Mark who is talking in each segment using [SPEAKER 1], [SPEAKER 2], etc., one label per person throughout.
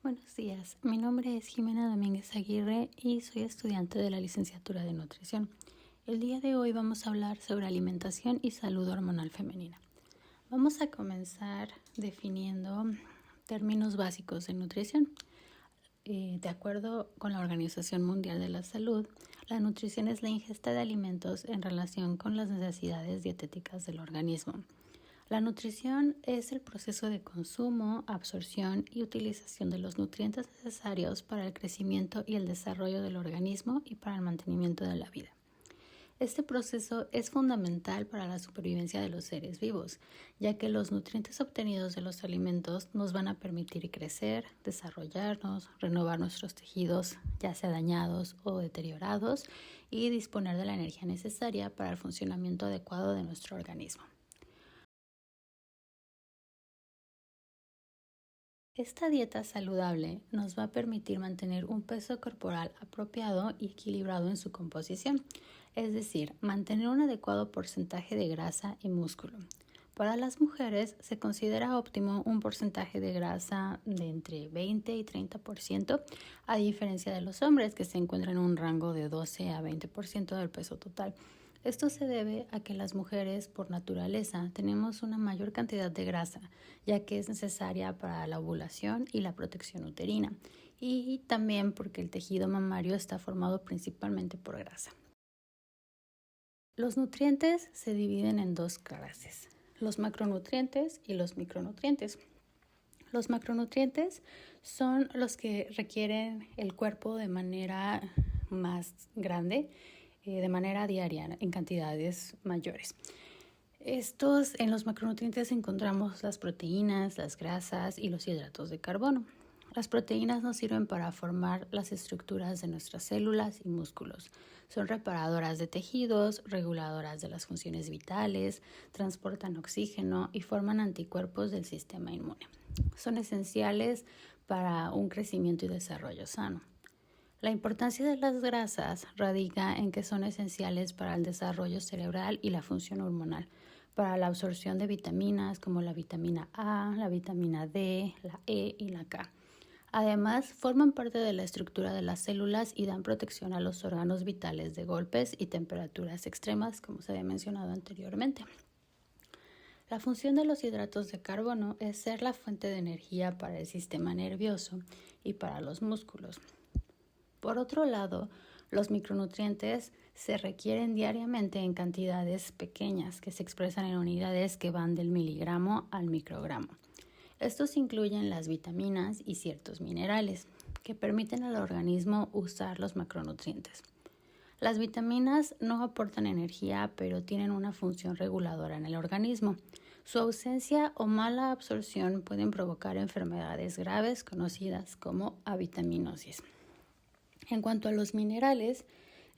[SPEAKER 1] Buenos días, mi nombre es Jimena Domínguez Aguirre y soy estudiante de la licenciatura de nutrición. El día de hoy vamos a hablar sobre alimentación y salud hormonal femenina. Vamos a comenzar definiendo términos básicos de nutrición. De acuerdo con la Organización Mundial de la Salud, la nutrición es la ingesta de alimentos en relación con las necesidades dietéticas del organismo. La nutrición es el proceso de consumo, absorción y utilización de los nutrientes necesarios para el crecimiento y el desarrollo del organismo y para el mantenimiento de la vida. Este proceso es fundamental para la supervivencia de los seres vivos, ya que los nutrientes obtenidos de los alimentos nos van a permitir crecer, desarrollarnos, renovar nuestros tejidos, ya sea dañados o deteriorados, y disponer de la energía necesaria para el funcionamiento adecuado de nuestro organismo. Esta dieta saludable nos va a permitir mantener un peso corporal apropiado y equilibrado en su composición, es decir, mantener un adecuado porcentaje de grasa y músculo. Para las mujeres se considera óptimo un porcentaje de grasa de entre 20 y 30%, a diferencia de los hombres que se encuentran en un rango de 12 a 20% del peso total. Esto se debe a que las mujeres, por naturaleza, tenemos una mayor cantidad de grasa, ya que es necesaria para la ovulación y la protección uterina, y también porque el tejido mamario está formado principalmente por grasa. Los nutrientes se dividen en dos clases, los macronutrientes y los micronutrientes. Los macronutrientes son los que requieren el cuerpo de manera más grande, de manera diaria, en cantidades mayores. En los macronutrientes encontramos las proteínas, las grasas y los hidratos de carbono. Las proteínas nos sirven para formar las estructuras de nuestras células y músculos. Son reparadoras de tejidos, reguladoras de las funciones vitales, transportan oxígeno y forman anticuerpos del sistema inmune. Son esenciales para un crecimiento y desarrollo sano. La importancia de las grasas radica en que son esenciales para el desarrollo cerebral y la función hormonal, para la absorción de vitaminas como la vitamina A, la vitamina D, la E y la K. Además, forman parte de la estructura de las células y dan protección a los órganos vitales de golpes y temperaturas extremas, como se había mencionado anteriormente. La función de los hidratos de carbono es ser la fuente de energía para el sistema nervioso y para los músculos. Por otro lado, los micronutrientes se requieren diariamente en cantidades pequeñas que se expresan en unidades que van del miligramo al microgramo. Estos incluyen las vitaminas y ciertos minerales que permiten al organismo usar los macronutrientes. Las vitaminas no aportan energía, pero tienen una función reguladora en el organismo. Su ausencia o mala absorción pueden provocar enfermedades graves conocidas como avitaminosis. En cuanto a los minerales,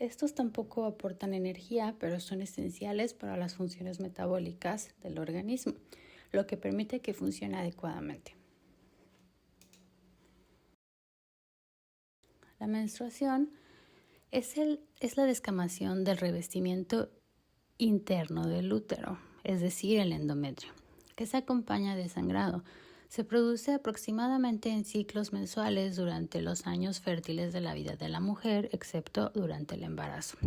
[SPEAKER 1] estos tampoco aportan energía, pero son esenciales para las funciones metabólicas del organismo, lo que permite que funcione adecuadamente. La menstruación es la descamación del revestimiento interno del útero, es decir, el endometrio, que se acompaña de sangrado. Se produce aproximadamente en ciclos mensuales durante los años fértiles de la vida de la mujer, excepto durante el embarazo.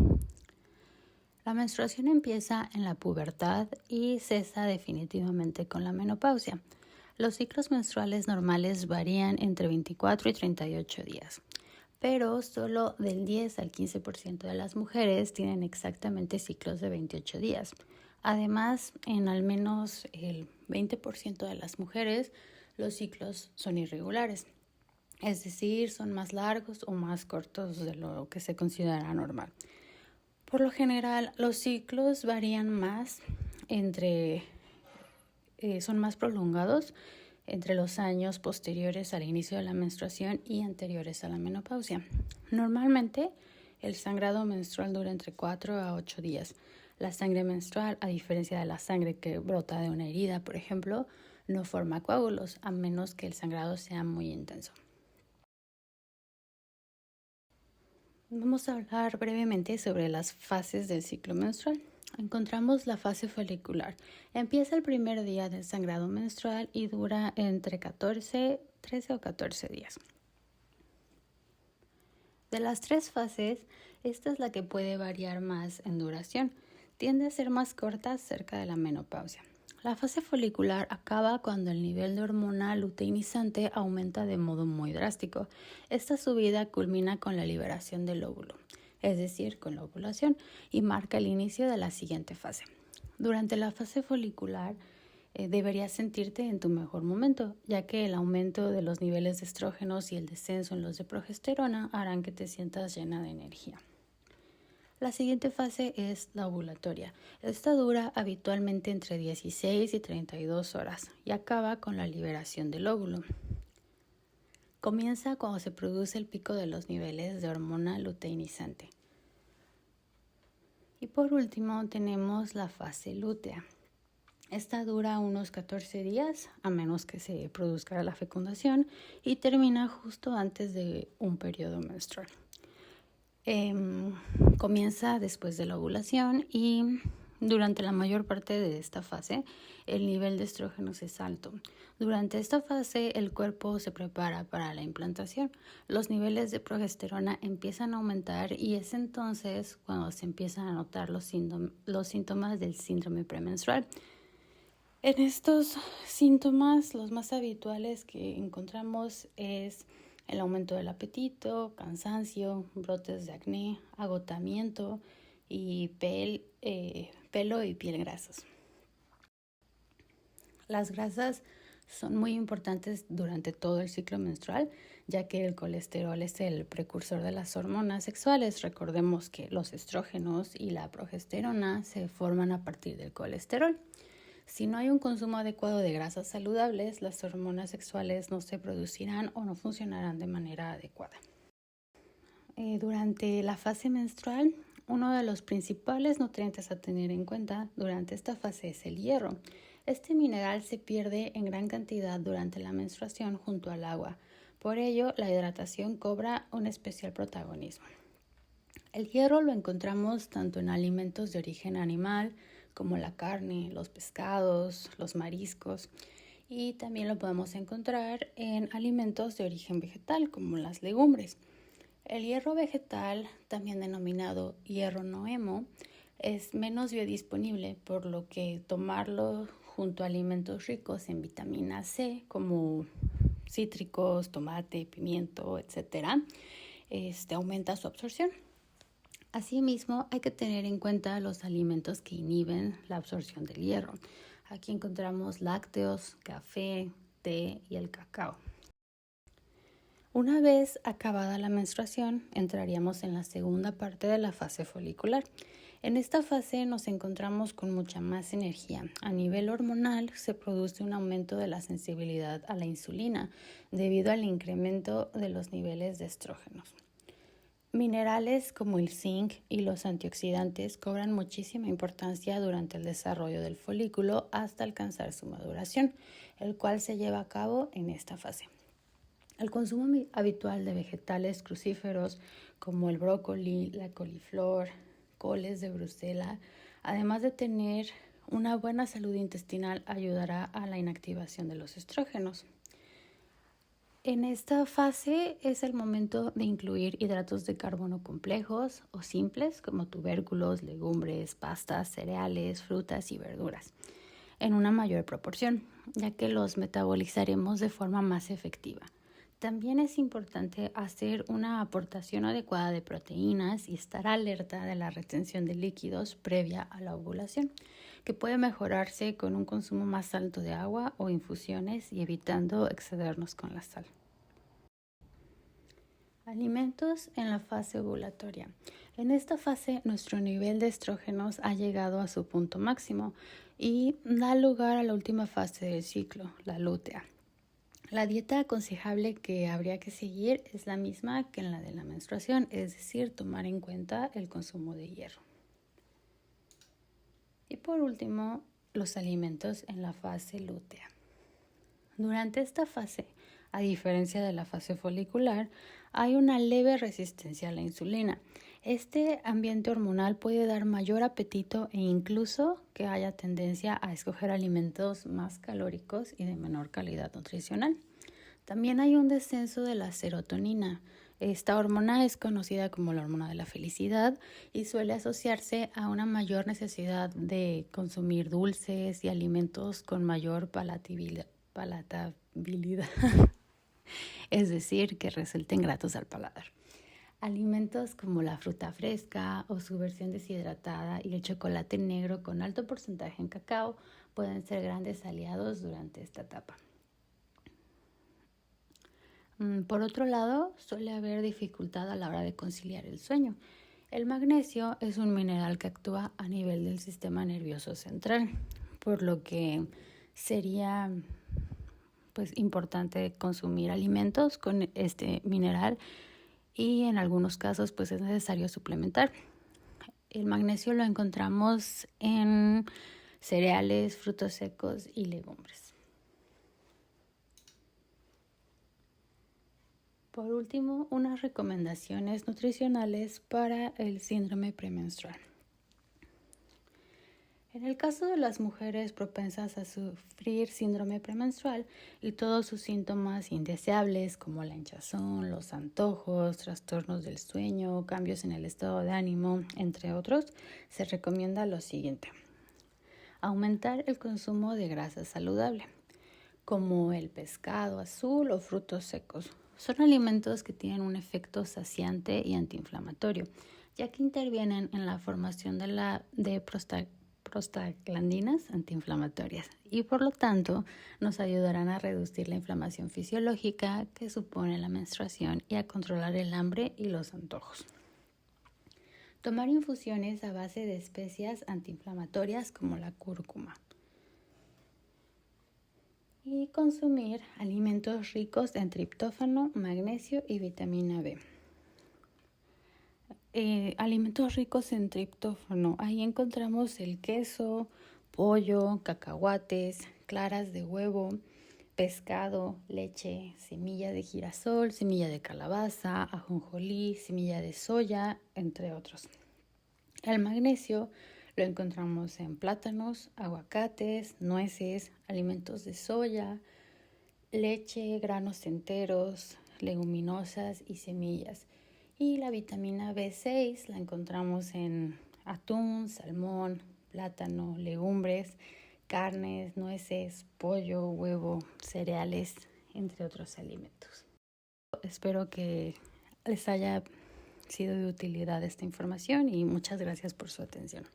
[SPEAKER 1] La menstruación empieza en la pubertad y cesa definitivamente con la menopausia. Los ciclos menstruales normales varían entre 24 y 38 días, pero solo del 10 al 15% de las mujeres tienen exactamente ciclos de 28 días. Además, en al menos el 20% de las mujeres, los ciclos son irregulares, es decir, son más largos o más cortos de lo que se considera normal. Por lo general, los ciclos varían más son más prolongados entre los años posteriores al inicio de la menstruación y anteriores a la menopausia. Normalmente, el sangrado menstrual dura entre 4 a 8 días. La sangre menstrual, a diferencia de la sangre que brota de una herida, por ejemplo, no forma coágulos, a menos que el sangrado sea muy intenso. Vamos a hablar brevemente sobre las fases del ciclo menstrual. Encontramos la fase folicular. Empieza el primer día del sangrado menstrual y dura entre 14 13 o 14 días. De las 3 fases, esta es la que puede variar más en duración. Tiende a ser más corta cerca de la menopausia. La fase folicular acaba cuando el nivel de hormona luteinizante aumenta de modo muy drástico. Esta subida culmina con la liberación del óvulo, es decir, con la ovulación, y marca el inicio de la siguiente fase. Durante la fase folicular, deberías sentirte en tu mejor momento, ya que el aumento de los niveles de estrógenos y el descenso en los de progesterona harán que te sientas llena de energía. La siguiente fase es la ovulatoria. Esta dura habitualmente entre 16 y 32 horas y acaba con la liberación del óvulo. Comienza cuando se produce el pico de los niveles de hormona luteinizante. Y por último tenemos la fase lútea. Esta dura unos 14 días, a menos que se produzca la fecundación, y termina justo antes de un periodo menstrual. Comienza después de la ovulación y durante la mayor parte de esta fase el nivel de estrógenos es alto. Durante esta fase el cuerpo se prepara para la implantación. Los niveles de progesterona empiezan a aumentar y es entonces cuando se empiezan a notar los síntomas del síndrome premenstrual. En estos síntomas, los más habituales que encontramos es el aumento del apetito, cansancio, brotes de acné, agotamiento y pelo y piel grasas. Las grasas son muy importantes durante todo el ciclo menstrual, ya que el colesterol es el precursor de las hormonas sexuales. Recordemos que los estrógenos y la progesterona se forman a partir del colesterol. Si no hay un consumo adecuado de grasas saludables, las hormonas sexuales no se producirán o no funcionarán de manera adecuada. Durante la fase menstrual, uno de los principales nutrientes a tener en cuenta durante esta fase es el hierro. Este mineral se pierde en gran cantidad durante la menstruación junto al agua. Por ello, la hidratación cobra un especial protagonismo. El hierro lo encontramos tanto en alimentos de origen animal, como la carne, los pescados, los mariscos, y también lo podemos encontrar en alimentos de origen vegetal, como las legumbres. El hierro vegetal, también denominado hierro no hemo, es menos biodisponible, por lo que tomarlo junto a alimentos ricos en vitamina C, como cítricos, tomate, pimiento, etc., aumenta su absorción. Asimismo, hay que tener en cuenta los alimentos que inhiben la absorción del hierro. Aquí encontramos lácteos, café, té y el cacao. Una vez acabada la menstruación, entraríamos en la segunda parte de la fase folicular. En esta fase nos encontramos con mucha más energía. A nivel hormonal se produce un aumento de la sensibilidad a la insulina debido al incremento de los niveles de estrógenos. Minerales como el zinc y los antioxidantes cobran muchísima importancia durante el desarrollo del folículo hasta alcanzar su maduración, el cual se lleva a cabo en esta fase. El consumo habitual de vegetales crucíferos como el brócoli, la coliflor, coles de Bruselas, además de tener una buena salud intestinal, ayudará a la inactivación de los estrógenos. En esta fase es el momento de incluir hidratos de carbono complejos o simples como tubérculos, legumbres, pastas, cereales, frutas y verduras en una mayor proporción, ya que los metabolizaremos de forma más efectiva. También es importante hacer una aportación adecuada de proteínas y estar alerta de la retención de líquidos previa a la ovulación, que puede mejorarse con un consumo más alto de agua o infusiones y evitando excedernos con la sal. Alimentos en la fase ovulatoria. En esta fase, nuestro nivel de estrógenos ha llegado a su punto máximo y da lugar a la última fase del ciclo, la lútea. La dieta aconsejable que habría que seguir es la misma que en la de la menstruación, es decir, tomar en cuenta el consumo de hierro. Y por último, los alimentos en la fase lútea. Durante esta fase, a diferencia de la fase folicular, hay una leve resistencia a la insulina. Este ambiente hormonal puede dar mayor apetito e incluso que haya tendencia a escoger alimentos más calóricos y de menor calidad nutricional. También hay un descenso de la serotonina. Esta hormona es conocida como la hormona de la felicidad y suele asociarse a una mayor necesidad de consumir dulces y alimentos con mayor palatabilidad, es decir, que resulten gratos al paladar. Alimentos como la fruta fresca o su versión deshidratada y el chocolate negro con alto porcentaje en cacao pueden ser grandes aliados durante esta etapa. Por otro lado, suele haber dificultad a la hora de conciliar el sueño. El magnesio es un mineral que actúa a nivel del sistema nervioso central, por lo que sería importante consumir alimentos con este mineral y en algunos casos pues es necesario suplementar. El magnesio lo encontramos en cereales, frutos secos y legumbres. Por último, unas recomendaciones nutricionales para el síndrome premenstrual. En el caso de las mujeres propensas a sufrir síndrome premenstrual y todos sus síntomas indeseables como la hinchazón, los antojos, trastornos del sueño, cambios en el estado de ánimo, entre otros, se recomienda lo siguiente: aumentar el consumo de grasa saludable, como el pescado azul o frutos secos. Son alimentos que tienen un efecto saciante y antiinflamatorio, ya que intervienen en la formación de prostaglandinas antiinflamatorias y por lo tanto nos ayudarán a reducir la inflamación fisiológica que supone la menstruación y a controlar el hambre y los antojos. Tomar infusiones a base de especias antiinflamatorias como la cúrcuma. Y consumir alimentos ricos en triptófano, magnesio y vitamina B. Alimentos ricos en triptófano. Ahí encontramos el queso, pollo, cacahuates, claras de huevo, pescado, leche, semilla de girasol, semilla de calabaza, ajonjolí, semilla de soya, entre otros. El magnesio lo encontramos en plátanos, aguacates, nueces, alimentos de soya, leche, granos enteros, leguminosas y semillas. Y la vitamina B6 la encontramos en atún, salmón, plátano, legumbres, carnes, nueces, pollo, huevo, cereales, entre otros alimentos. Espero que les haya sido de utilidad esta información y muchas gracias por su atención.